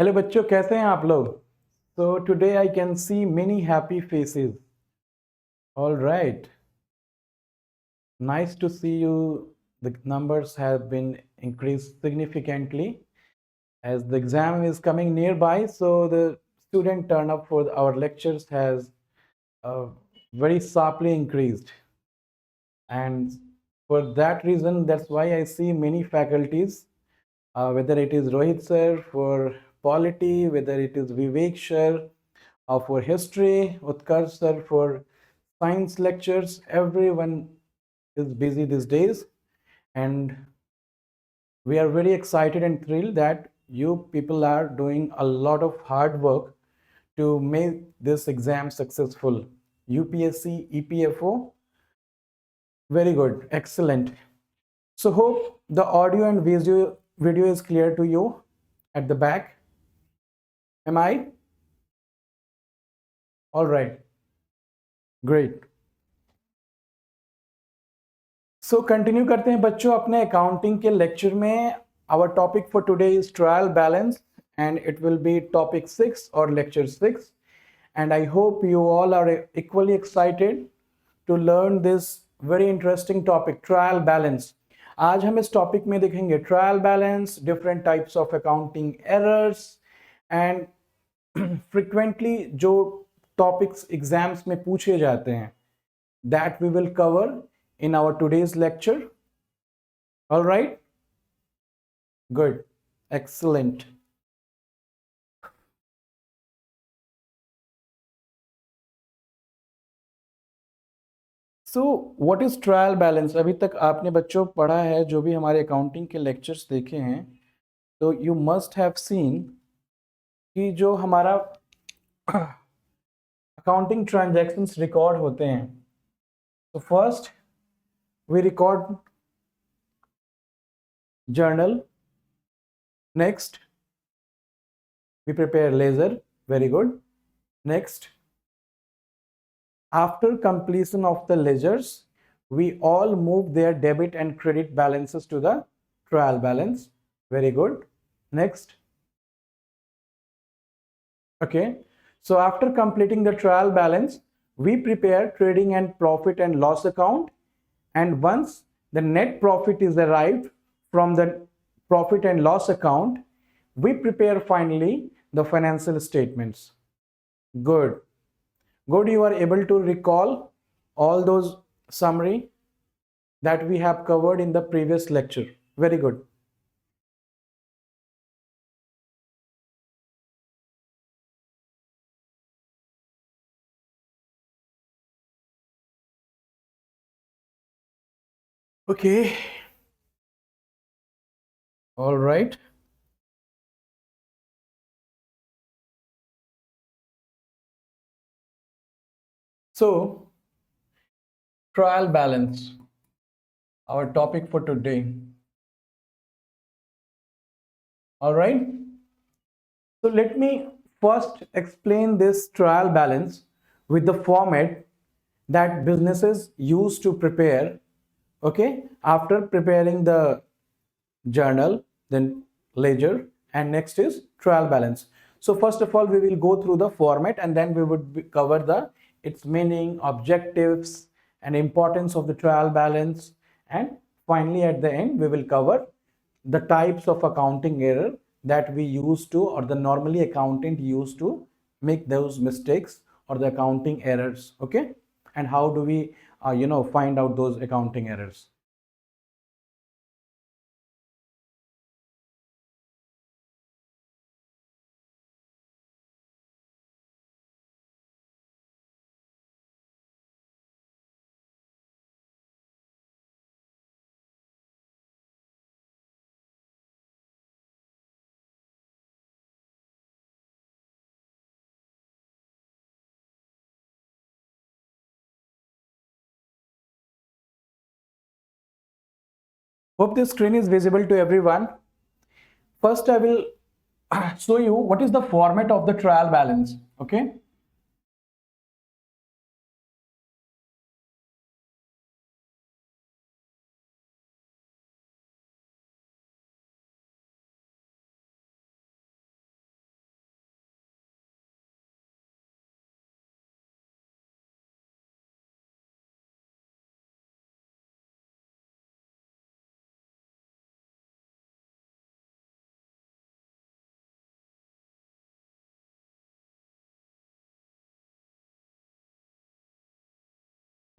Hello बच्चों, कैसे हैं आप लोग? So today I can see many happy faces. All right. Nice to see you. The numbers have been increased significantly as the exam is coming nearby. So the student turn up for our lectures has uh, very sharply increased. And for that reason, that's why I see many faculties, whether it is Rohit sir for polity, whether it is Vivek sir for history, Utkarsh sir for science lectures. Everyone is busy these days, and we are very excited and thrilled that you people are doing a lot of hard work to make this exam successful. UPSC, EPFO, very good, excellent. So hope the audio and video is clear to you at the back. Am I? All right, great. So continue करते हैं बच्चों अपने accounting के lecture में. Our topic for today is trial balance and it will be topic 6 और lecture 6. And I hope you all are equally excited to learn this very interesting topic, trial balance. आज हम इस topic में देखेंगे trial balance, different types of accounting errors and frequently जो topics exams में पूछे जाते हैं, that we will cover in our today's lecture. All right, good, excellent. So what is trial balance? अभी तक आपने बच्चों पढ़ा है, जो भी हमारे अकाउंटिंग के लेक्चर्स देखे हैं, तो यू मस्ट हैव सीन कि जो हमारा अकाउंटिंग ट्रांजैक्शंस रिकॉर्ड होते हैं, तो first we record journal, next we prepare ledger, very good. Next, after completion of the ledgers, we all move their debit and credit balances to the trial balance, very good. Next, okay, so after completing the trial balance, we prepare trading and profit and loss account, and once the net profit is arrived from the profit and loss account, we prepare finally the financial statements. Good, good, you are able to recall all those summary that we have covered in the previous lecture, very good. Okay, all right. So trial balance, our topic for today. All right, so let me first explain this trial balance with the format that businesses use to prepare. Okay, after preparing the journal, then ledger, and next is trial balance. So first of all, we will go through the format, and then we would cover the its meaning, objectives, and importance of the trial balance, and finally at the end we will cover the types of accounting error that we use to, or the normally accountant use to make those mistakes or the accounting errors. Okay, and how do we find out those accounting errors. Hope this screen is visible to everyone. First, I will show you what is the format of the trial balance. Okay.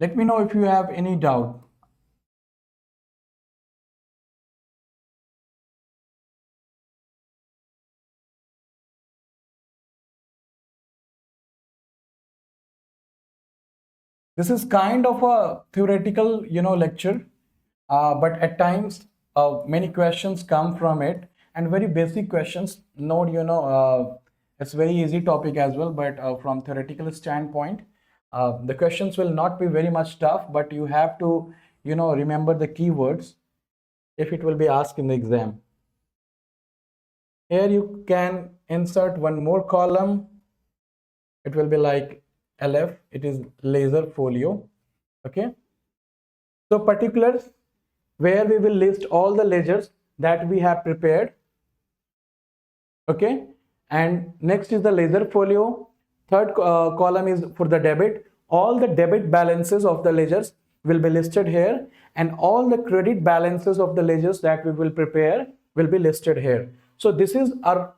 Let me know if you have any doubt. This is kind of a theoretical, lecture, but at times many questions come from it, and very basic questions. Note, it's very easy topic as well, but from theoretical standpoint, the questions will not be very much tough, but you have to, remember the keywords if it will be asked in the exam. Here you can insert one more column. It will be like LF, it is laser folio. Okay. So particulars, where we will list all the ledgers that we have prepared. Okay. And next is the laser folio. Third column is for the debit. All the debit balances of the ledgers will be listed here, and all the credit balances of the ledgers that we will prepare will be listed here. So this is our,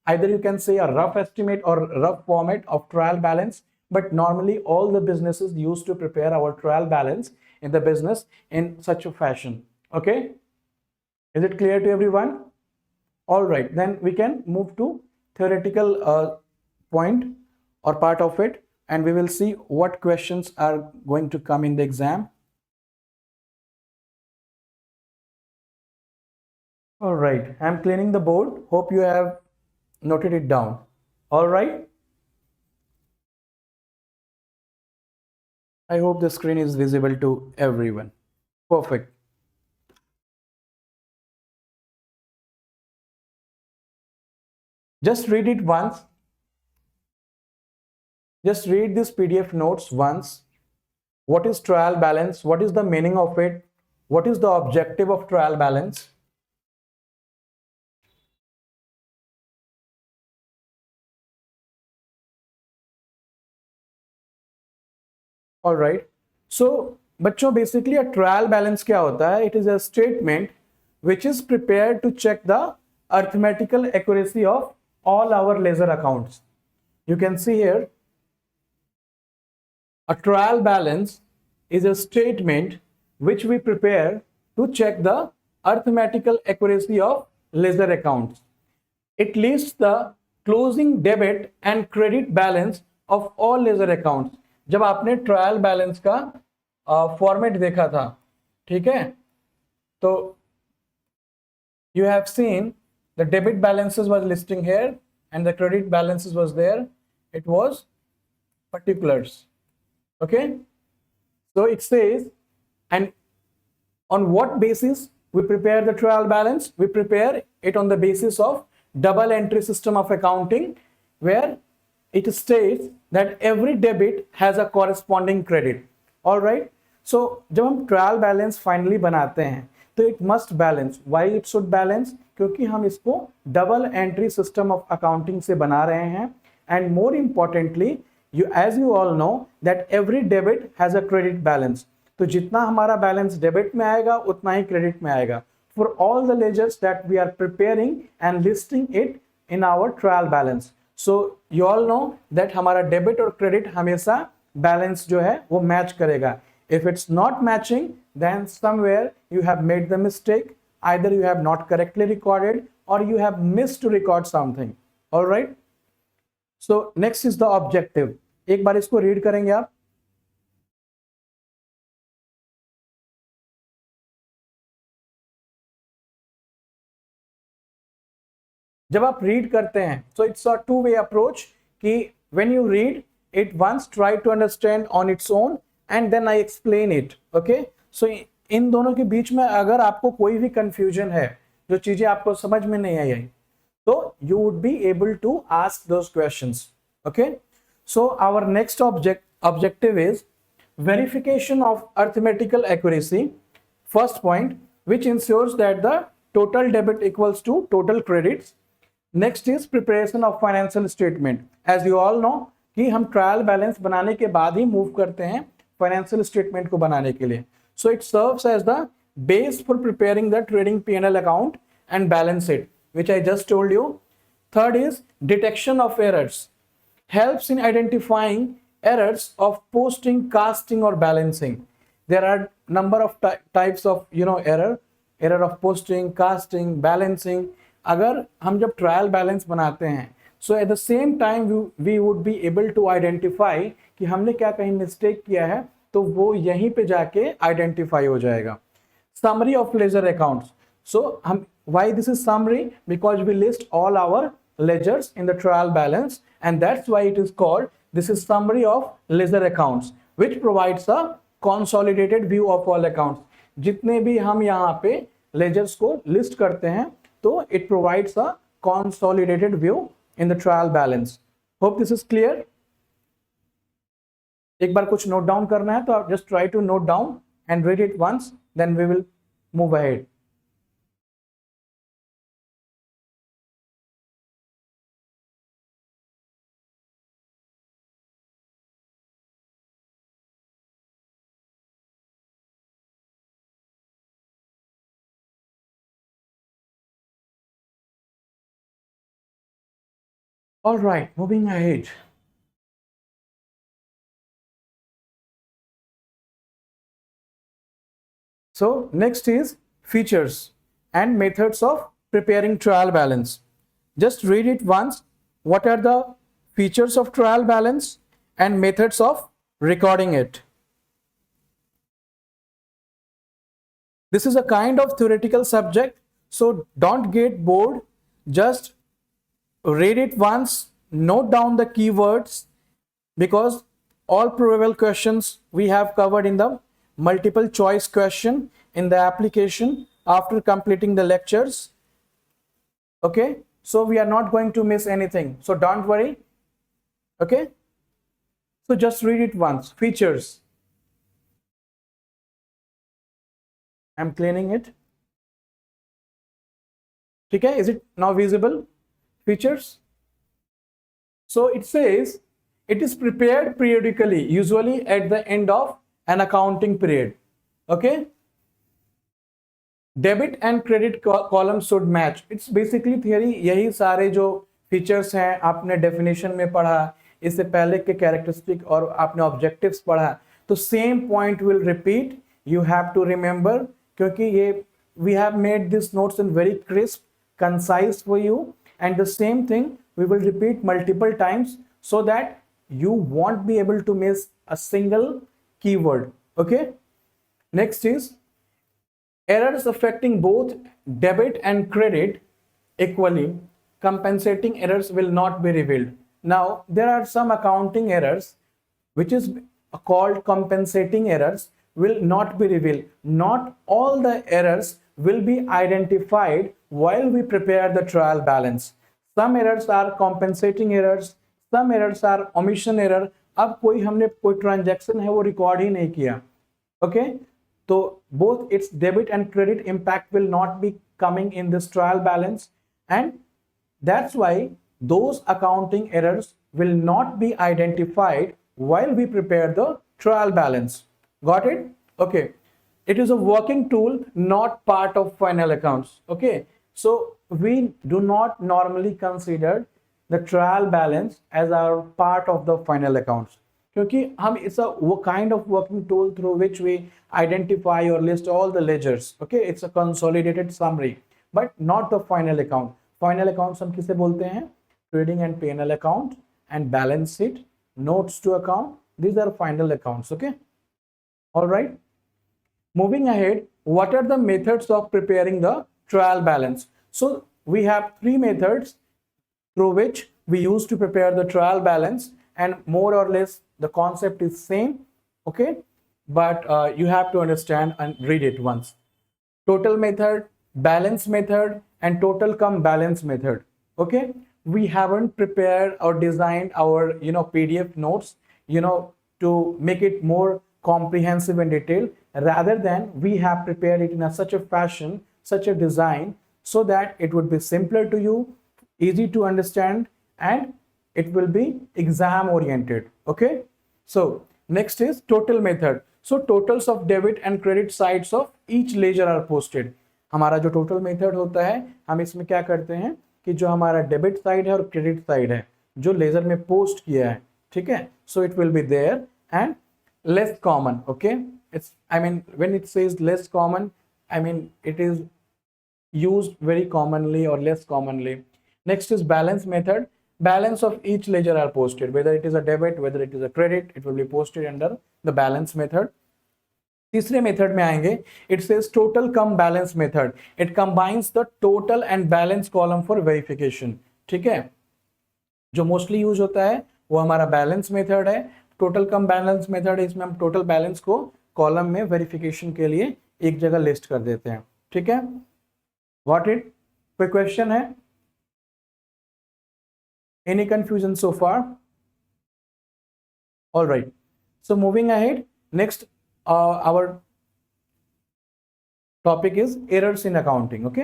either you can say, a rough estimate or rough format of trial balance, but normally all the businesses used to prepare our trial balance in the business in such a fashion. Okay, is it clear to everyone? All right, then we can move to theoretical point or part of it, and we will see what questions are going to come in the exam. All right, I'm cleaning the board. Hope you have noted it down. All right. I hope the screen is visible to everyone. Perfect. Just read it once. Just read this PDF notes once. What is trial balance? What is the meaning of it? What is the objective of trial balance? All right. So, बच्चों, basically a trial balance क्या होता है? It is a statement which is prepared to check the arithmetical accuracy of all our ledger accounts. You can see here, a trial balance is a statement which we prepare to check the arithmetical accuracy of ledger accounts. It lists the closing debit and credit balance of all ledger accounts. जब आपने trial balance का format देखा था, ठीक है, तो you have seen the debit balances was listing here and the credit balances was there. It was particulars. Okay, so it says, and on what basis we prepare the trial balance? We prepare it on the basis of double entry system of accounting, where it states that every debit has a corresponding credit. All right. So जब हम trial balance finally बनाते हैं तो it must balance. Why it should balance? क्योंकि हम इसको double entry system of accounting से बना रहे हैं. And more importantly, as you all know that every debit has a credit balance. तो जितना हमारा बैलेंस डेबिट में आएगा उतना ही क्रेडिट में आएगा. For all the ledgers that we are preparing and listing it in our trial balance. So you all know that हमारा debit और क्रेडिट हमेशा बैलेंस जो है वो मैच करेगा. If it's not matching, then somewhere you have made the mistake. Either you have not correctly recorded or you have missed to record something. All right. So next is the objective. एक बार इसको read करेंगे आप. जब आप read करते हैं, so it's a two-way approach कि when you read it once, try to understand on its own and then I explain it. Okay? So इन दोनों के बीच में अगर आपको कोई भी confusion है, जो चीजें आपको समझ में नहीं आई, तो you would be able to ask those questions. Okay? So our next objective is verification of arithmetical accuracy. First point, which ensures that the total debit equals to total credits. Next is preparation of financial statement. As you all know कि हम trial balance बनाने के बाद ही move करते हैं financial statement को बनाने के लिए. So it serves as the base for preparing the trading P&L account and balance sheet, which I just told you. Third is detection of errors. Helps in identifying errors of posting, casting or balancing. There are number of types of error of posting, casting, balancing. अगर हम जब trial balance बनाते हैं, so at the same time we would be able to identify कि हमने क्या कहीं mistake किया है, तो वो यहीं पे जाके आइडेंटिफाई हो जाएगा. Summary of ledger accounts. So why this is summary? Because we list all our ledgers in the trial balance, and that's why it is called, this is summary of ledger accounts, which provides a consolidated view of all accounts. जितने भी हम यहाँ पे ledgers को list करते हैं, तो it provides a consolidated view in the trial balance. Hope this is clear. एक बार कुछ note down करना है तो आप just try to note down and read it once, then we will move ahead. All right, moving ahead. So next is features and methods of preparing trial balance. Just read it once. What are the features of trial balance and methods of recording it? This is a kind of theoretical subject, so don't get bored. Just read it once, note down the keywords, because all probable questions we have covered in the multiple choice question in the application after completing the lectures. Okay, so we are not going to miss anything, so don't worry. Okay, so just read it once. Features. I'm cleaning it. Okay, is it now visible? Features. So it says it is prepared periodically, usually at the end of an accounting period. Okay, debit and credit column should match. It's basically theory, यही सारे जो features हैं आपने definition में पढ़ा, इससे पहले के कैरेक्टरिस्टिक और आपने ऑब्जेक्टिव्स पढ़ा, तो same point will repeat. You have to remember, क्योंकि ये we have made this notes in very crisp, concise for you, and the same thing we will repeat multiple times so that you won't be able to miss a single keyword. Okay, next is errors affecting both debit and credit equally. Compensating errors will not be revealed. Now there are some accounting errors which is called compensating errors will not be revealed. Not all the errors will be identified while we prepare the trial balance. Some errors are compensating errors, some errors are omission error. अब कोई हमने कोई transaction है वो record ही नहीं किया. Okay, तो both its debit and credit impact will not be coming in this trial balance, and that's why those accounting errors will not be identified while we prepare the trial balance. Got it? Okay, it is a working tool, not part of final accounts. Okay, so we do not normally consider the trial balance as our part of the final accounts, क्योंकि हम it's a kind of working tool through which we identify or list all the ledgers. Okay, it's a consolidated summary, but not the final account. Final accounts हम किसे बोलते हैं? Trading and P&L account and balance sheet, notes to account. These are final accounts. Okay, all right. Moving ahead, what are the methods of preparing the trial balance? So we have three methods through which we use to prepare the trial balance, and more or less the concept is same. Okay, but you have to understand and read it once. Total method, balance method, and total come balance method. Okay, we haven't prepared or designed our PDF notes to make it more comprehensive and detailed. Rather than we have prepared it in such a fashion, such a design, so that it would be simpler to you, easy to understand, and it will be exam oriented. Okay, so next is total method. So totals of debit and credit sides of each ledger are posted. हमारा जो total method होता है, हम इसमें क्या करते हैं कि जो हमारा डेबिट साइड है और क्रेडिट साइड है जो लेजर में पोस्ट किया है, ठीक है. So it will be there. And less common, okay, it's, I mean, when it says less common, I mean it is used very commonly or less commonly. Next is balance method. Balance of each ledger are posted, whether it is a debit, whether it is a credit, it will be posted under the balance method. तीसरे method में आएंगे. It says total come balance method. It combines the total and balance column for verification. ठीक है, जो mostly use होता है वो हमारा बैलेंस मेथड है. टोटल कम बैलेंस मेथड है, इसमें हम टोटल बैलेंस को कॉलम में वेरिफिकेशन के लिए एक जगह लिस्ट कर देते हैं. ठीक है, व्हाट इट, कोई क्वेश्चन है? Any confusion so far? All right, so moving ahead, next our topic is errors in accounting. Okay,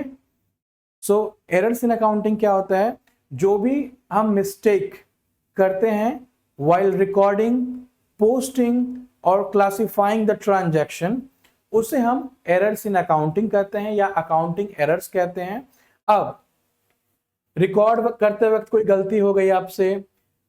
so errors in accounting क्या होता है? जो भी हम मिस्टेक करते हैं while recording, posting और classifying the transaction, उसे हम errors in accounting कहते हैं या accounting errors कहते हैं. अब रिकॉर्ड करते वक्त कोई गलती हो गई आपसे,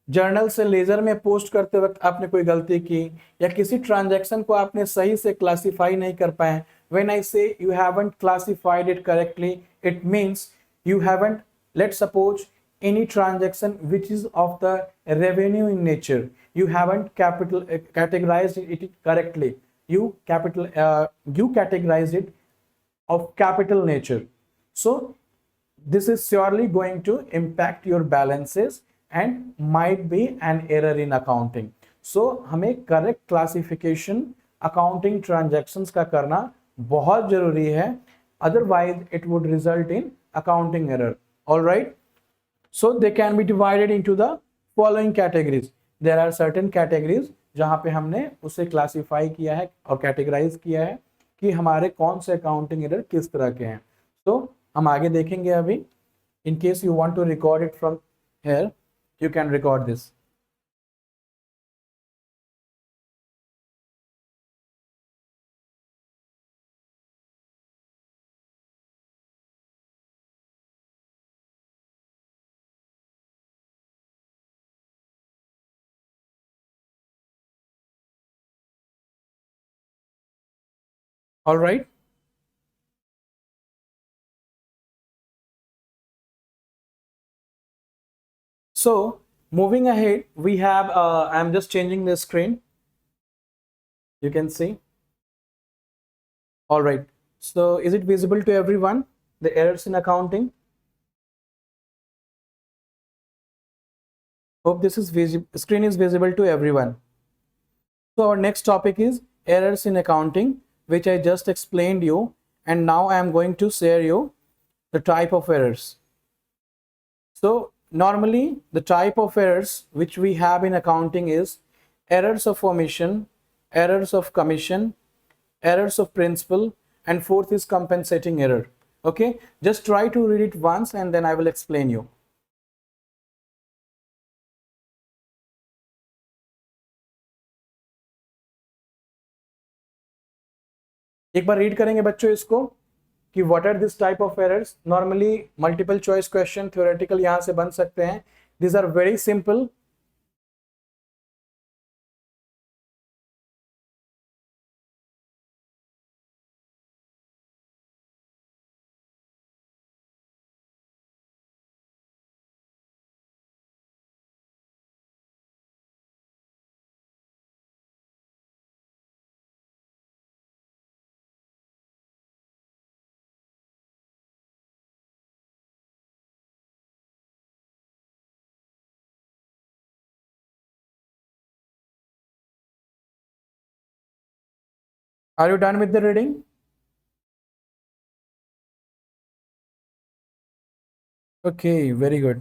जर्नल से लेजर में पोस्ट करते वक्त आपने कोई गलती की, या किसी ट्रांजैक्शन को आपने सही से क्लासिफाई नहीं कर पाए. व्हेन आई से you haven't classified it correctly, it means you haven't, let's suppose any transaction which is of the revenue in nature, you haven't categorized it correctly, you categorize it of capital nature, so this is surely going to impact your balances and might be an error in accounting. So हमें correct classification accounting transactions का करना बहुत जरूरी है, otherwise it would result in accounting error. All right, so they can be divided into the following categories. There are certain categories जहाँ पे हमने उसे classify किया है और categorize किया है कि हमारे कौन से accounting error किस तरह के हैं. तो हम आगे देखेंगे अभी. In case you want to record it from here, you can record this. All right. So moving ahead, we have, I'm just changing the screen. You can see. All right. So is it visible to everyone, the errors in accounting? Hope this is visible, screen is visible to everyone. So our next topic is errors in accounting, which I just explained you, and now I am going to share you the type of errors. So normally the type of errors which we have in accounting is errors of omission, errors of commission, errors of principal, and fourth is compensating error. Okay, just try to read it once and then I will explain you. एक बार read करेंगे बच्चों इसको कि what are this type of errors. Normally multiple choice question theoretical यहां से बन सकते हैं. This are very simple. Are you done with the reading? Okay, very good.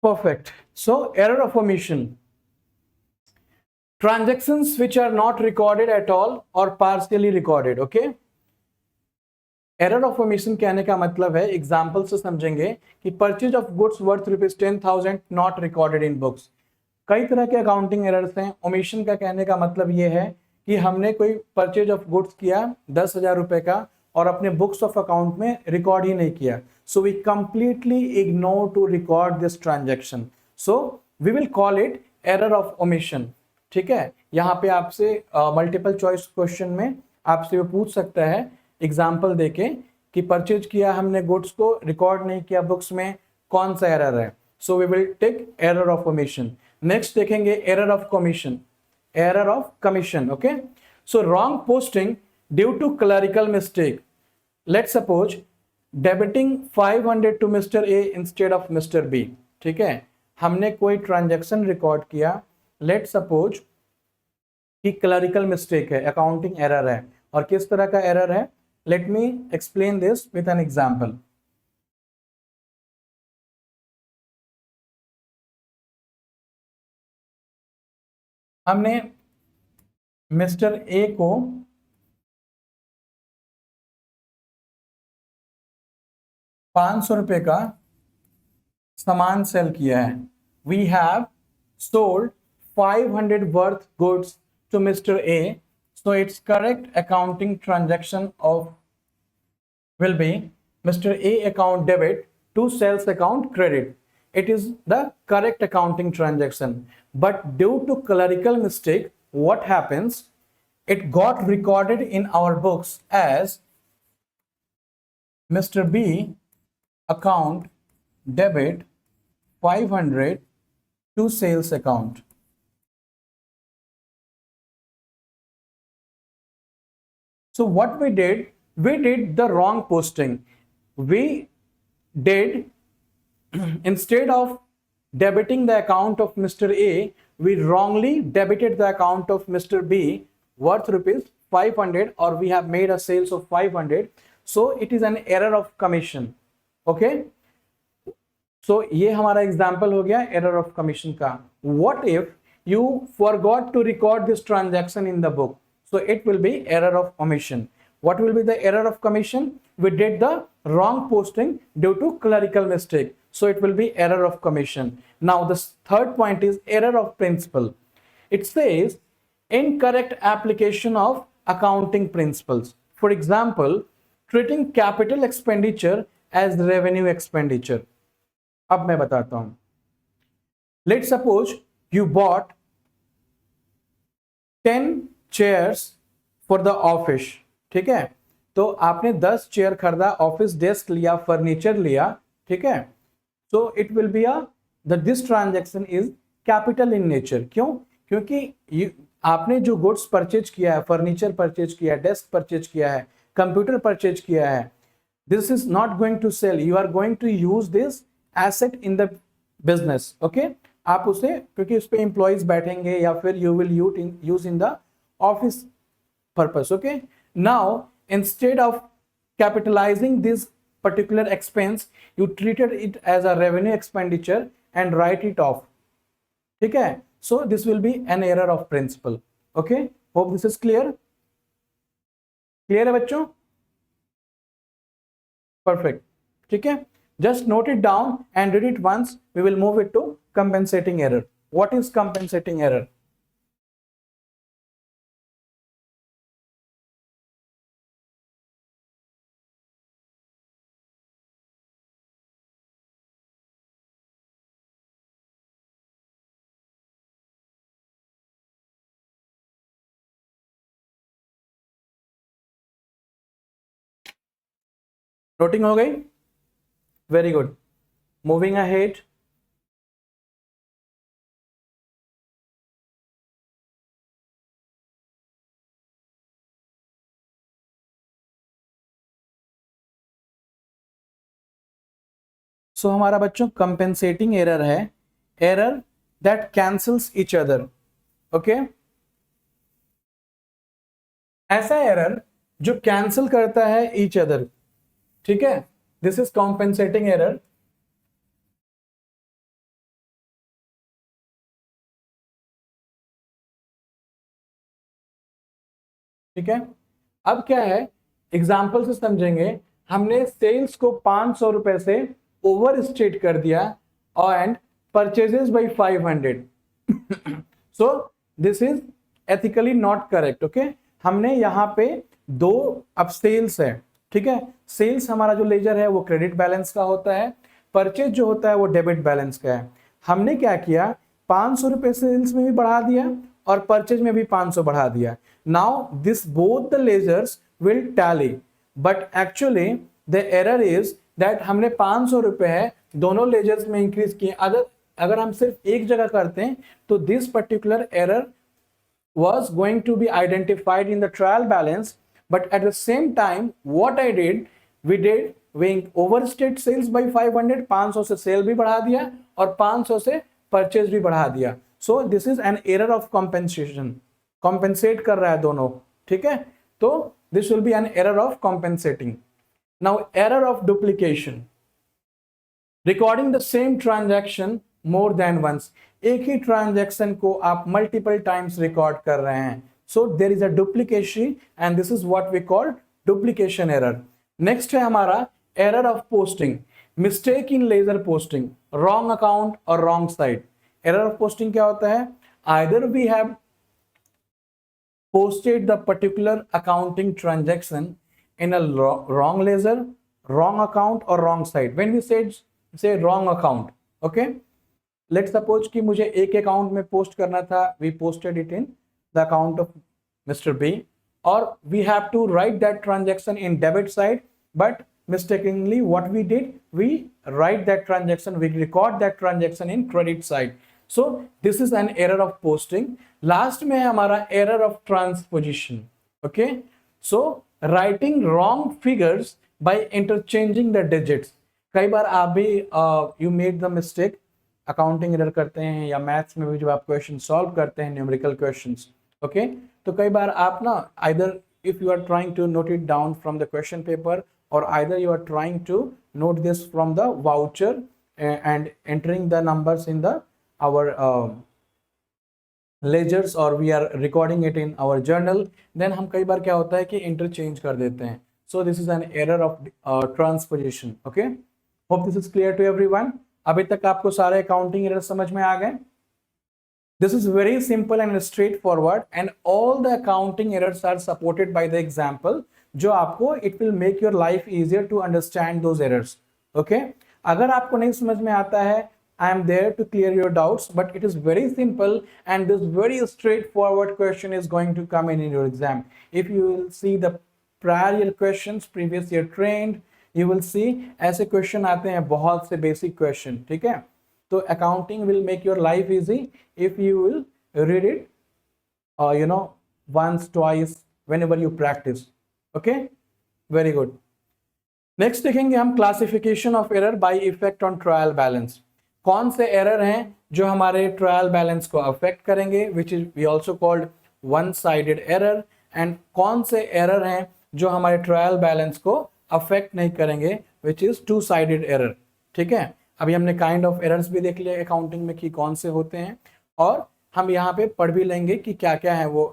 Perfect. So error of omission. Transactions which are not recorded at all or partially recorded. Okay. Error of omission कहने का मतलब है, example से समझेंगे कि purchase of goods worth ₹10,000 not recorded in books. कई तरह के अकाउंटिंग एरर्स हैं। ओमिशन का कहने का मतलब ये है कि हमने कोई परचेज ऑफ गुड्स किया 10,000 रुपए का और अपने बुक्स ऑफ अकाउंट में रिकॉर्ड ही नहीं किया, so we completely ignore to record this transaction, so we will call it error of omission. ठीक है, यहाँ पे आपसे मल्टीपल चॉइस क्वेश्चन में आपसे वो पूछ सकता है एग्जाम्पल देके कि परचेज किया हमने गुड्स को, रिकॉर्ड नहीं किया बुक्स में, कौन सा एरर है। So we will take error of omission. Next देखेंगे error of commission, error of commission. Okay, so wrong posting due to clerical mistake. Let's suppose debiting 500 to mister A instead of mister B. ठीक है, हमने कोई transaction record किया, let's suppose कि clerical mistake है, accounting error है। और किस तरह का एरर है, let me explain this with an example. हमने मिस्टर ए को 500 रुपए का सामान सेल किया है। We have sold 500 worth goods to mister A, so its correct accounting transaction of will be Mr. A account debit to sales account credit. It is the correct accounting transaction, but due to clerical mistake, what happens, it got recorded in our books as Mr. B account debit 500 to sales account. So what we did the wrong posting. We did instead of debiting the account of Mr. A, we wrongly debited the account of Mr. B worth rupees 500, or we have made a sales of 500. So it is an error of commission. Okay, so ये हमारा example हो गया error of commission का। What if you forgot to record this transaction in the book? So it will be error of omission. What will be the error of commission? We did the wrong posting due to clerical mistake. So it will be error of commission. Now the third point is error of principle. It says incorrect application of accounting principles. For example, treating capital expenditure as revenue expenditure. अब मैं बताता हूं। Let's suppose you bought 10 chairs for the office. ठीक है, तो आपने 10 chair खरीदा, office desk लिया, फर्नीचर लिया। ठीक है, so it will B this transaction is capital in nature. क्यों? क्योंकि आपने जो गुड्स परचेज किया है, फर्नीचर परचेज किया है, डेस्क परचेज किया है, कंप्यूटर परचेज किया है, this is not going to sell, you are going to use this asset in the business. Okay, आप उसे, क्योंकि उस पर एम्प्लॉयज बैठेंगे या फिर you will use in the office purpose. Okay, now instead of capitalizing this particular expense, you treated it as a revenue expenditure and write it off. ठीक है, so this will be an error of principle. Okay, hope this is clear. Clear है बच्चों? Perfect. ठीक है, just note it down and read it once. We will move it to compensating error. What is compensating error? Noting हो गई? Very good, moving ahead. So हमारा बच्चों compensating error है error that cancels each other. Okay, ऐसा error जो cancel करता है each other. ठीक है, दिस इज कॉम्पेंसेटिंग एरर। ठीक है, अब क्या है, एग्जाम्पल से समझेंगे। हमने सेल्स को 500 रुपए से ओवर स्टेट कर दिया and purchases by 500। So this is ethically not correct. Okay, हमने यहाँ पे दो, अब सेल्स है, ठीक है, सेल्स हमारा जो लेजर है वो क्रेडिट बैलेंस का होता है, परचेज जो होता है वो डेबिट बैलेंस का है। हमने क्या किया, 500 रुपए सेल्स में भी बढ़ा दिया और परचेज में भी 500 बढ़ा दिया। Now this both the ledgers will tally, but actually the error is that हमने 500 रुपए है दोनों लेजर्स में इंक्रीज किए। अगर हम सिर्फ एक जगह करते हैं तो this particular error was going to be identified in the trial balance, but at the same time what I did, we overstate sales by 500, 500 से सेल भी बढ़ा दिया और 500 से परचेज भी बढ़ा दिया। so this is an error of compensation, compensate कर रहा है दोनों, ठीक है, तो this will be an error of compensating। now error of duplication, recording the same transaction more than once, एक ही ट्रांजैक्शन को आप मल्टीपल टाइम्स रिकॉर्ड कर रहे हैं, so there is a duplication and this is what we call duplication error. Next है हमारा error of posting, mistake in ledger posting, wrong account और wrong side. Error of posting क्या होता है, either we have posted the particular accounting transaction in a wrong ledger, wrong account or wrong site। when we say wrong account, okay, let's suppose कि मुझे एक account में post करना था, we posted it in the account of Mr. B, or we have to write that transaction in debit side, but mistakenly what we did, we write that transaction, we record that transaction in credit side। so this is an error of posting। Last में है हमारा error of transposition। okay, so writing wrong figures by interchanging the digits। कई बार आप भी you made the mistake, accounting error करते हैं या मैथ्स में भी जब आप क्वेश्चन सॉल्व करते हैं न्यूमेरिकल क्वेश्चंस, ओके, तो कई बार आप ना either if you are trying to note it down from the question paper और either you are trying to note this from the voucher and entering the numbers in the our ledgers or we are recording it in our journal, then हम कई बार क्या होता है कि interchange कर देते हैं। so this is an error of transposition। okay, hope this is clear to everyone। अभी तक आपको सारे accounting errors समझ में आ गए। this is very simple and straightforward and all the accounting errors are supported by the example, जो आपको it will make your life easier to understand those errors। okay, अगर आपको नहीं समझ में आता है, I am there to clear your doubts, but it is very simple and this very straightforward question is going to come in your exam। if you will see the prior year questions, previous year trained, you will see ऐसे question आते हैं, बहुत से basic question, ठीक है, तो accounting will make your life easy if you will read it you know once twice whenever you practice। okay, very good। next देखेंगे हम classification of error by effect on trial balance। कौन से error हैं जो हमारे trial balance को affect करेंगे, which is we also called one sided error, and कौन से एरर हैं जो हमारे ट्रायल बैलेंस को अफेक्ट नहीं करेंगे, which is to sided error. ठीक है, अभी हमने काइंड ऑफ एरर्स भी देख लिया अकाउंटिंग में कि कौन से होते हैं, और हम यहाँ पे पढ़ भी लेंगे कि क्या क्या है वो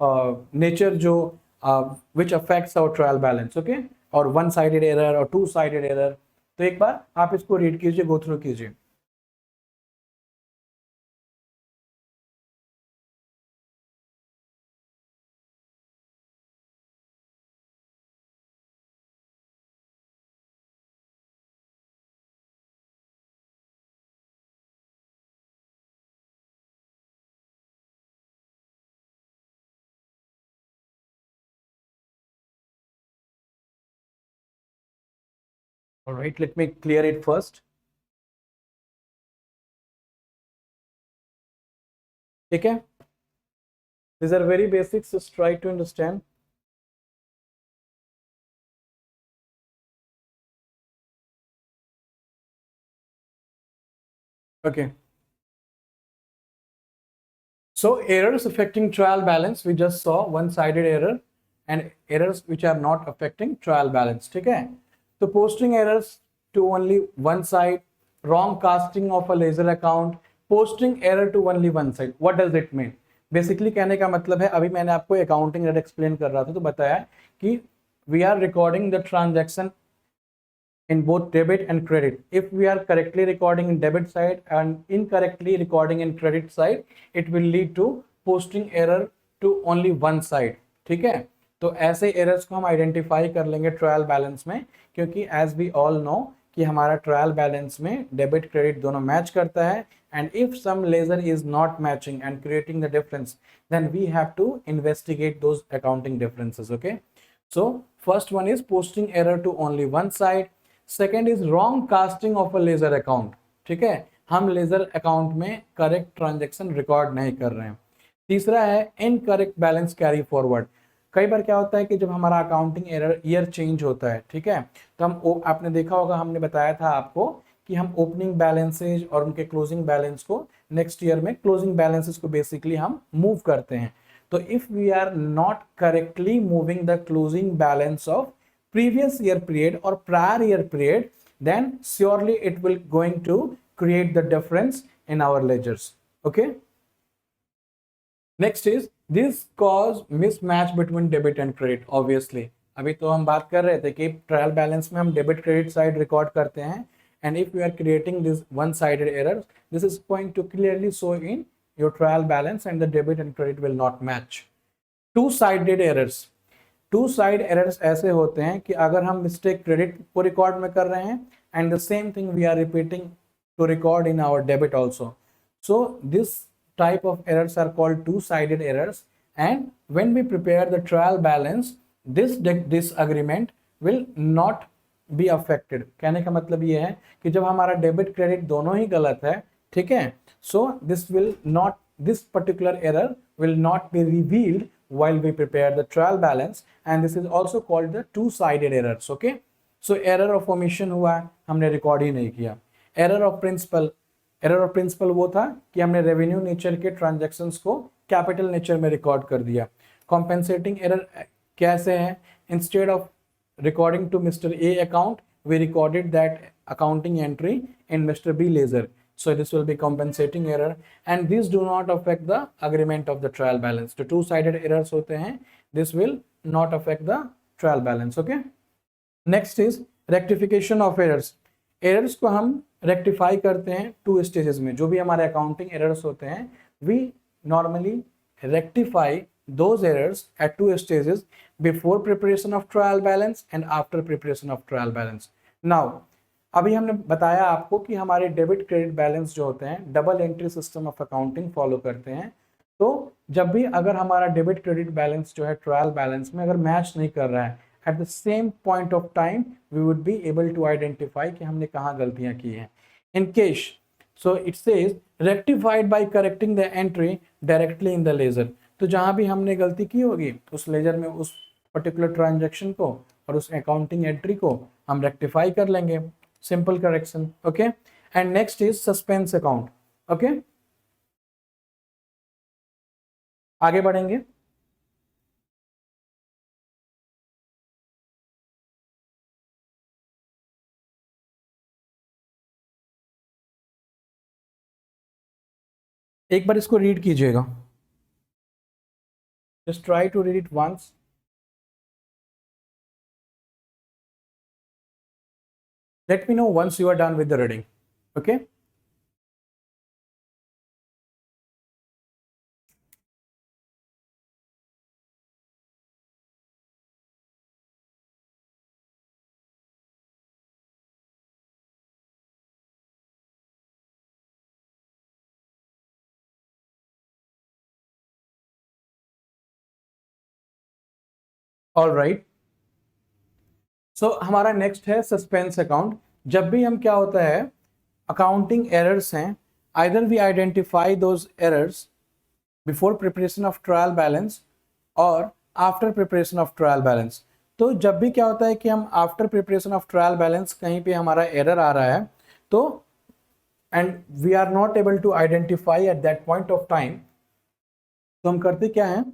नेचर जो which affects our trial balance. Okay, और वन साइडेड एरर और टू साइडेड एरर। तो एक बार आप इसको रीड कीजिए, गो थ्रू कीजिए। All right, let me clear it first। ठीक है, these are very basics, just try to understand। okay, so errors affecting trial balance, we just saw one sided error and errors which are not affecting trial balance। ठीक है, तो posting errors to only one side, wrong casting of a ledger account, posting error to only one side, what does it mean? Basically कहने का मतलब है, अभी मैंने आपको अकाउंटिंग एरर एक्सप्लेन कर रहा था तो बताया कि we are recording the transaction in both debit and credit. If we are correctly recording in debit side and incorrectly recording in credit side, it will lead to posting error to only one side. ठीक है, तो ऐसे errors को हम identify कर लेंगे trial balance में, क्योंकि एज वी ऑल नो कि हमारा ट्रायल बैलेंस में डेबिट क्रेडिट दोनों मैच करता है, and if some ledger is not matching and creating the difference, then we have to investigate those accounting differences. Okay, so first one is posting error to only one side. Second is wrong casting of a ledger account. ठीक है, हम ledger account में correct transaction record नहीं कर रहे हैं. तीसरा है इनकरेक्ट बैलेंस कैरी फॉरवर्ड. कई बार क्या होता है कि जब हमारा अकाउंटिंग एरर ईयर चेंज होता है, ठीक है, तो हम आपने देखा होगा, हमने बताया था आपको कि हम ओपनिंग बैलेंसेज और उनके क्लोजिंग बैलेंस को नेक्स्ट ईयर में क्लोजिंग बैलेंसेस को बेसिकली हम मूव करते हैं. तो if we are not correctly moving the closing balance of previous year period or prior year period, then surely it will going to create the difference in our ledgers. Okay, next is this cause mismatch between debit and credit. Obviously अभी तो हम बात कर रहे थे कि trial balance में हम डेबिट क्रेडिट साइड रिकॉर्ड करते हैं, and if we are creating this one-sided error, this is going to clearly show in your trial balance and the debit and credit will not match. Two-sided errors. Two side errors ऐसे होते हैं कि अगर हम mistake credit को record में कर रहे हैं and the same thing we are repeating to record in our debit also, so this type of errors are called two sided errors, and when we prepare the trial balance this agreement will not be affected. कहने का मतलब ये है कि जब हमारा debit credit दोनों ही गलत है, ठीक है, so this particular error will not be revealed while we prepare the trial balance, and this is also called the two-sided errors. Okay, so error of omission हुआ, हमने रिकॉर्ड ही नहीं किया. error of principal वो था कि हमने revenue nature के ट्रांजैक्शंस को कैपिटल नेचर में रिकॉर्ड कर दिया. कॉम्पेंसेटिंग एरर कैसे है? Instead of recording to mister A account, we recorded that accounting entry in mister B ledger. So this will be compensating error, and these do not affect the agreement of the trial balance. तो two-sided errors होते हैं, this will not affect the trial balance. Okay. Next is rectification of errors. Errors को हम rectify करते हैं two stages में. जो भी हमारे accounting errors होते हैं, we normally rectify those errors at two stages: before preparation of trial balance and after preparation of trial balance. Now अभी हमने बताया आपको कि हमारे डेबिट क्रेडिट बैलेंस जो होते हैं double entry system of accounting follow करते हैं. तो जब भी अगर हमारा डेबिट क्रेडिट बैलेंस जो है ट्रायल बैलेंस में अगर मैच नहीं कर रहा है, at the same point of time we would be able to identify कि हमने कहाँ गलतियां की हैं. In case, so it says rectified by correcting the entry directly in the ledger. तो जहाँ भी हमने गलती की होगी उस लेजर में उस पर्टिकुलर ट्रांजेक्शन को और उस अकाउंटिंग एंट्री को हम रेक्टिफाई कर लेंगे. Simple correction. Okay, and next is suspense account. Okay, आगे बढ़ेंगे. एक बार इसको रीड कीजिएगा. Just try to read it once. Let me know once you are done with the reading. Okay. All right. सो हमारा नेक्स्ट है suspense account. जब भी हम क्या होता है अकाउंटिंग एरर्स हैं, either we identify those errors before preparation of trial balance और after preparation of trial balance. तो जब भी क्या होता है कि हम after preparation of trial balance कहीं पे हमारा एरर आ रहा है, तो and we are not able to identify at that point of time, तो हम करते क्या हैं,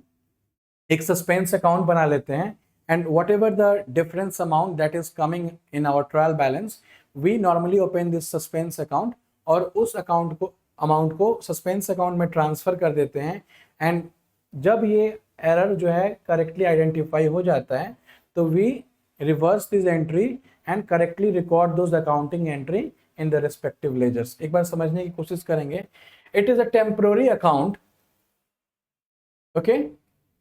एक सस्पेंस अकाउंट बना लेते हैं, and whatever the difference amount that is coming in our trial balance, we normally open this suspense account और उस अमाउंट को सस्पेंस अकाउंट में ट्रांसफर कर देते हैं. एंड जब ये एरर जो है करेक्टली आइडेंटिफाई हो जाता है, तो we reverse this entry and correctly record those accounting entry in the respective ledgers. एक बार समझने की कोशिश करेंगे. It is a temporary account, okay,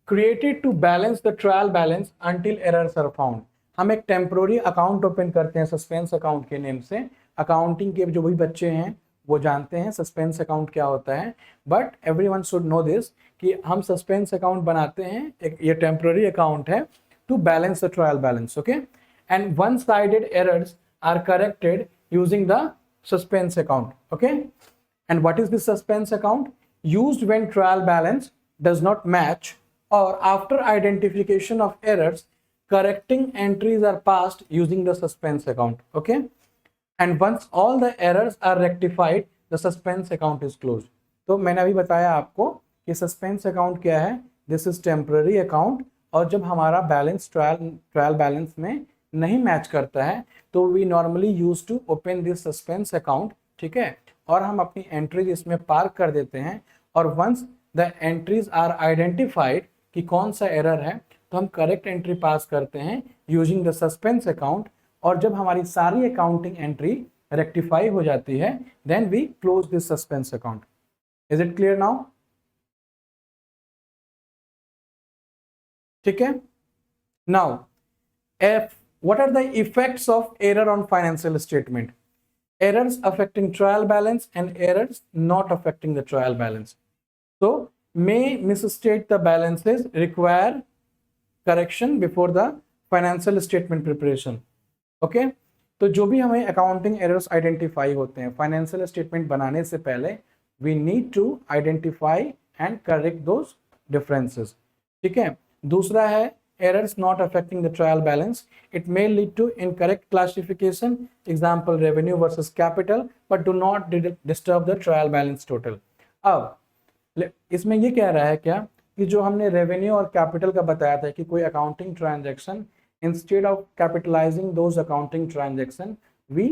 created to balance the trial balance until errors are found. हम एक टेम्पोररी अकाउंट ओपन करते हैं suspense account के नेम से. अकाउंटिंग के जो भी बच्चे हैं वो जानते हैं सस्पेंस अकाउंट क्या होता है, but everyone should know this कि हम सस्पेंस अकाउंट बनाते हैं, एक ये टेम्पोररी अकाउंट है to balance the trial balance, okay, and one sided errors are corrected using the suspense account, okay. And what is this suspense account? Used when trial balance does not match or after identification of errors, correcting entries are passed using the suspense account, okay, and once all the errors are rectified the suspense account is closed. तो मैंने अभी बताया आपको कि suspense account क्या है. This is temporary account, और जब हमारा बैलेंस ट्रायल बैलेंस में नहीं मैच करता है तो we normally use to open this suspense account, ठीक है, और हम अपनी एंट्रीज इसमें पार्क कर देते हैं. और once the entries are identified कि कौन सा एरर है तो हम करेक्ट एंट्री पास करते हैं यूजिंग द सस्पेंस अकाउंट. और जब हमारी सारी अकाउंटिंग एंट्री रेक्टिफाई हो जाती है then we close this suspense account. Is it clear now? ठीक है. Now what are the effects of error on financial statement? Errors affecting trial balance and errors not affecting the trial balance. So may misstate the balances, require correction before the financial statement preparation. Okay, तो जो भी हमें accounting errors identify होते हैं financial statement बनाने से पहले we need to identify and correct those differences. ठीक है. दूसरा है errors not affecting the trial balance. It may lead to incorrect classification, example revenue versus capital, but do not disturb the trial balance total. अब इसमें ये कह रहा है क्या कि जो हमने रेवेन्यू और कैपिटल का बताया था कि कोई accounting transaction instead of capitalizing those accounting transaction we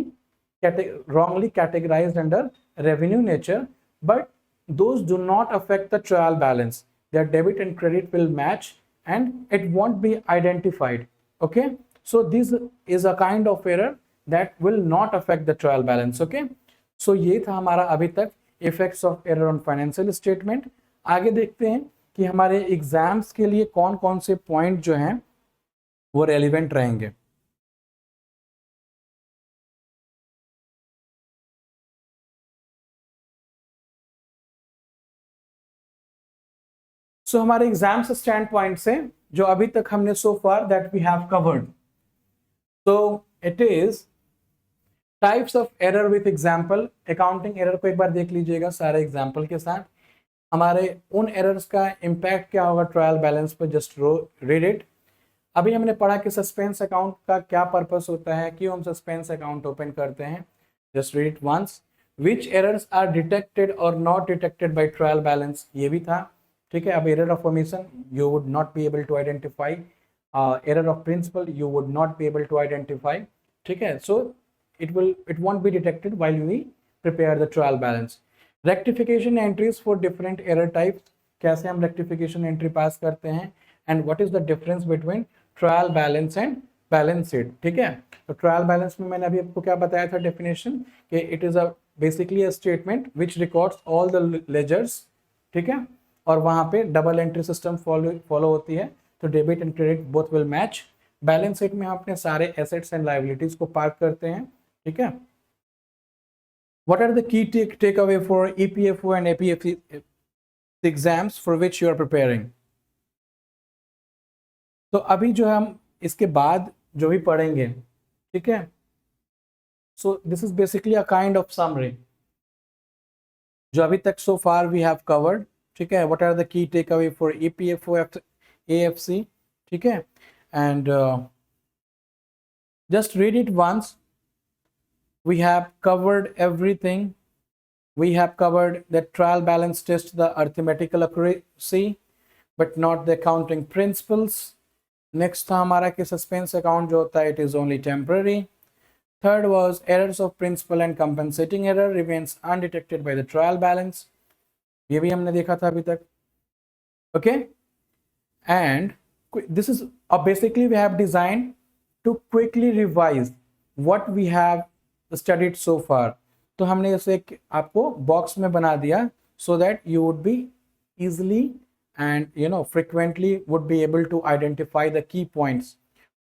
wrongly categorized under revenue nature, but those do not affect the trial balance. Their debit and credit will match and it won't be identified. Okay, so this is a kind of error that will not affect the trial balance. Okay, so ये था हमारा अभी तक effects of error on financial statement. आगे देखते हैं कि हमारे एग्जाम्स के लिए कौन कौन से पॉइंट जो हैं वो रेलिवेंट रहेंगे. सो हमारे एग्जाम्स स्टैंड पॉइंट से जो अभी तक हमने so far that we have covered, so it is types of error with example. Accounting error को एक बार देख लीजिएगा सारे एग्जाम्पल के साथ. हमारे उन एरर्स का इम्पैक्ट क्या होगा ट्रायल बैलेंस पर, जस्ट रीड इट. अभी हमने पढ़ा कि सस्पेंस अकाउंट का क्या पर्पस होता है, क्यों हम सस्पेंस अकाउंट ओपन करते हैं. Just read it once. Which errors are detected और not detected by trial balance, ये भी था. ठीक है. अब error of omission you would not be able to identify, error of principle you would not be able to identify. ठीक है. सो it won't be detected while we prepare the trial balance. Rectification entries for different error types, कैसे हम rectification entry पास करते हैं, and what is the difference between trial balance and balance sheet. ठीक है. तो trial balance में मैंने अभी आपको क्या बताया था definition कि it is a basically a statement which records all the ledgers. ठीक है. और वहाँ पे double entry system follow होती है, तो debit and credit both will match. Balance sheet में हम अपने सारे assets and liabilities को पार्क करते हैं. ठीक है. What are the key takeaway for EPFO and APFC exams for which you are preparing? तो अभी जो हम इसके बाद जो भी पढ़ेंगे, ठीक है, so this is basically a kind of summary जो अभी तक so far we have covered. ठीक है. What are the key takeaway for EPFO, AFC? ठीक है. And just read it once. We have covered everything. We have covered the trial balance test, the arithmetical accuracy, but not the accounting principles. Next था हमारा कि suspense account जो होता है it is only temporary. Third was errors of principal and compensating error remains undetected by the trial balance. ये भी हमने देखा था अभी तक. Okay, and this is basically we have designed to quickly revise what we have studied so far. तो हमने इसे आपको बॉक्स में बना दिया so that you would be easily and frequently would be able to identify the key points.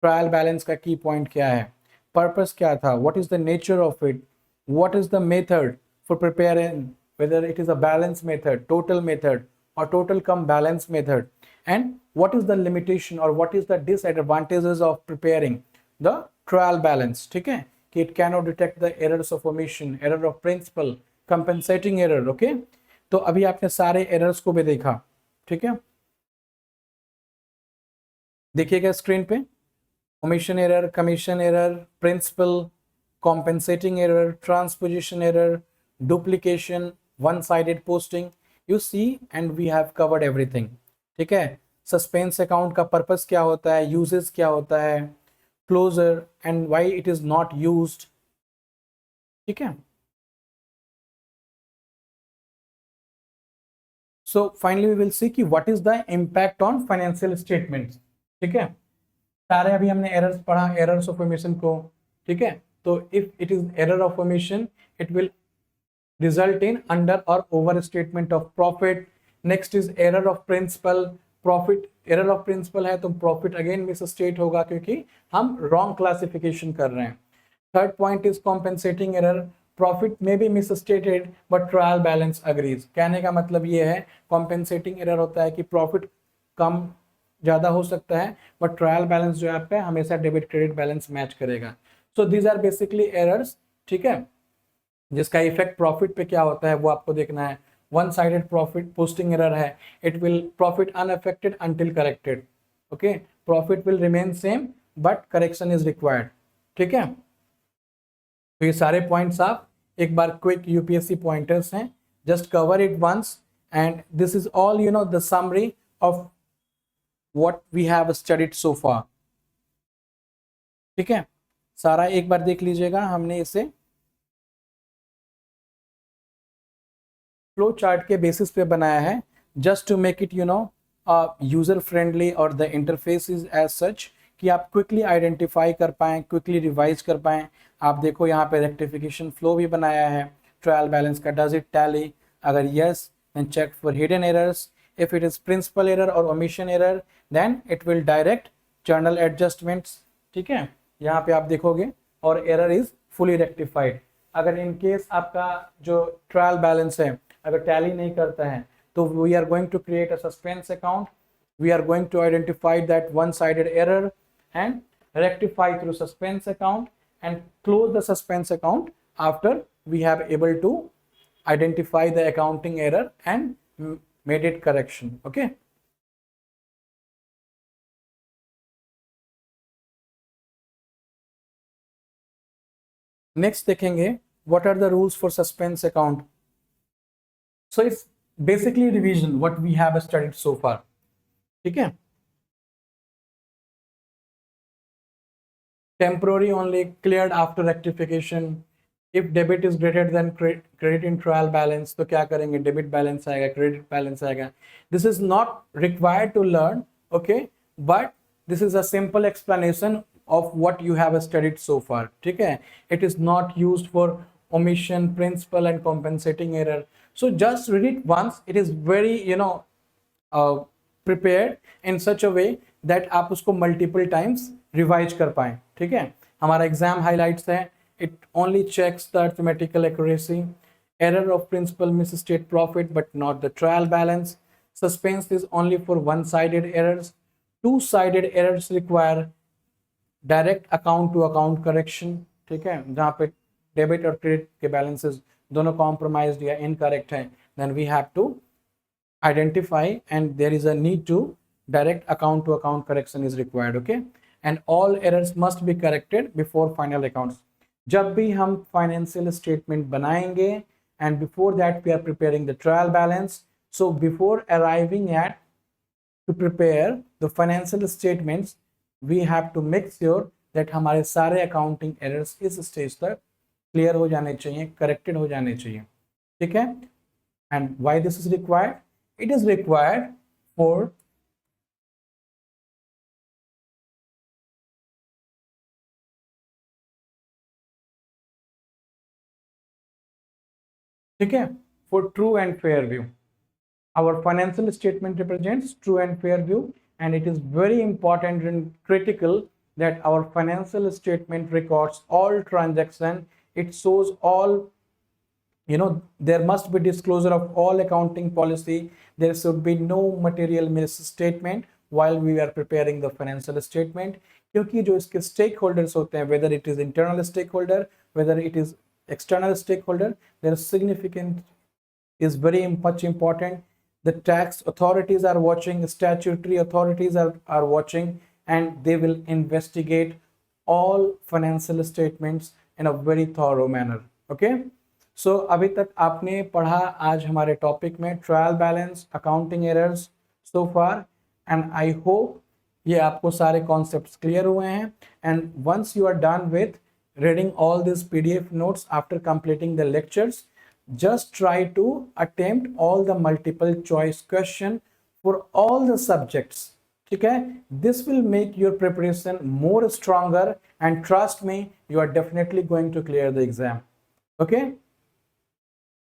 Trial balance का की point क्या है, पर्पस क्या था, what is the nature of it, what is the method for preparing, whether it is a balance method, total method, or total come balance method, and what is the limitation or what is the disadvantages of preparing the trial balance. ठीक है, कि it cannot detect the errors of omission, error of principle, compensating error. okay? तो अभी आपने सारे errors को भी देखा. ठीक है, देखिएगा स्क्रीन पे, omission error, commission error, principal, compensating error, transposition error, duplication, one-sided posting. You see, and we have covered everything. ठीक है, सस्पेंस अकाउंट का पर्पस क्या होता है, यूजेस क्या होता है, closure and why it is not used. ठीक है, so finally we will see कि what is the impact on financial statements. ठीक है, सारे अभी हमने एरर्स पढ़ा, एरर्स ऑफ ओमिशन को. ठीक है, तो if it is error of omission it will result in under or overstatement of profit. Next is error of principle, profit error of principle है तो profit again misstate होगा क्योंकि हम wrong classification कर रहे हैं. Third point is compensating error, profit may be misstated but trial balance agrees. कहने का मतलब ये है compensating error होता है कि profit कम ज़्यादा हो सकता है but trial balance जो है आप पे हमेशा debit credit balance मैच करेगा. So these are basically errors. ठीक है, जिसका इफेक्ट प्रॉफिट पे क्या होता है वो आपको देखना है. One sided profit posting error है, it will profit unaffected until corrected. Okay, profit will remain same but correction is required. ठीक है, तो ये सारे पॉइंट्स आप एक बार क्विक यूपीएससी पॉइंटर्स हैं, just cover it once and this is all the summary of what we have studied so far. ठीक है, सारा एक बार देख लीजिएगा. हमने इसे फ्लो चार्ट के बेसिस पे बनाया है just to make it user friendly और the interface is as such कि आप क्विकली आइडेंटिफाई कर पाएँ, क्विकली रिवाइज कर पाएँ. आप देखो यहाँ पे रेक्टिफिकेशन फ्लो भी बनाया है ट्रायल बैलेंस का. डज इट टैली, अगर yes then check for hidden errors. If it is principle error और omission error then it will direct journal adjustments. ठीक है, यहाँ पे आप देखोगे और एरर इज फुली रेक्टिफाइड. अगर इन केस आपका जो ट्रायल बैलेंस है अगर टैली नहीं करता है तो we are going to create a suspense account. We are going to identify that one sided error and rectify through suspense account and close the suspense account after we have able to identify the accounting error and made it correction. Okay, next देखेंगे what are the rules for suspense account. So it's basically revision what we have studied so far. ठीक है, temporary only, cleared after rectification. If debit is greater than credit in trial balance तो क्या करेंगे, debit balance आएगा, credit balance आएगा. This is not required to learn, okay, but this is a simple explanation of what you have studied so far. ठीक है, it is not used for omission, principal and compensating error. So just read it once. It is very prepared in such a way that आप उसको multiple times revise कर पाएं. ठीक है, हमारा exam highlights है. It only checks the arithmetical accuracy, error of principle misstate profit but not the trial balance. Suspense is only for one sided errors. Two sided errors require direct account to account correction. ठीक है, जहाँ पे debit और credit के balances दोनों compromised या incorrect हैं, then we have to identify and there is a need to direct account to account correction is required. Okay, and all errors must be corrected before final accounts. जब भी हम financial statement बनाएंगे and before that we are preparing the trial balance. So before arriving at to prepare the financial statements we have to make sure that हमारे सारे accounting errors इस stage तक clear हो जाने चाहिए, corrected हो जाने चाहिए. ठीक है, and why this is required? It is required for ठीक है, for true and fair view. Our financial statement represents true and fair view, and it is very important and critical that our financial statement records all transaction. It shows all, there must be disclosure of all accounting policy. There should be no material misstatement while we are preparing the financial statement, क्योंकि जो इसके stake holders होते हैं, whether it is internal stakeholder, whether it is external stakeholder, their significance is very much important. The tax authorities are watching, statutory authorities are watching, and they will investigate all financial statements in a very thorough manner. Okay, so अभी तक आपने पढ़ा आज हमारे topic में trial balance, accounting errors so far, and I hope ये आपको सारे कॉन्सेप्ट्स क्लियर हुए हैं. And once you are done with reading all these PDF notes after completing the lectures, just try to attempt all the multiple choice question for all the subjects. ठीक है, this will make your preparation more stronger, and trust me, you are definitely going to clear the exam. Okay,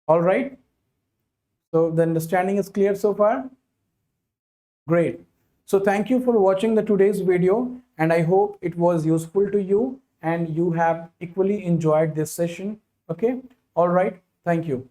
all right, so the understanding is clear so far. Great. So thank you for watching the today's video, and I hope it was useful to you and you have equally enjoyed this session. Okay, all right, thank you.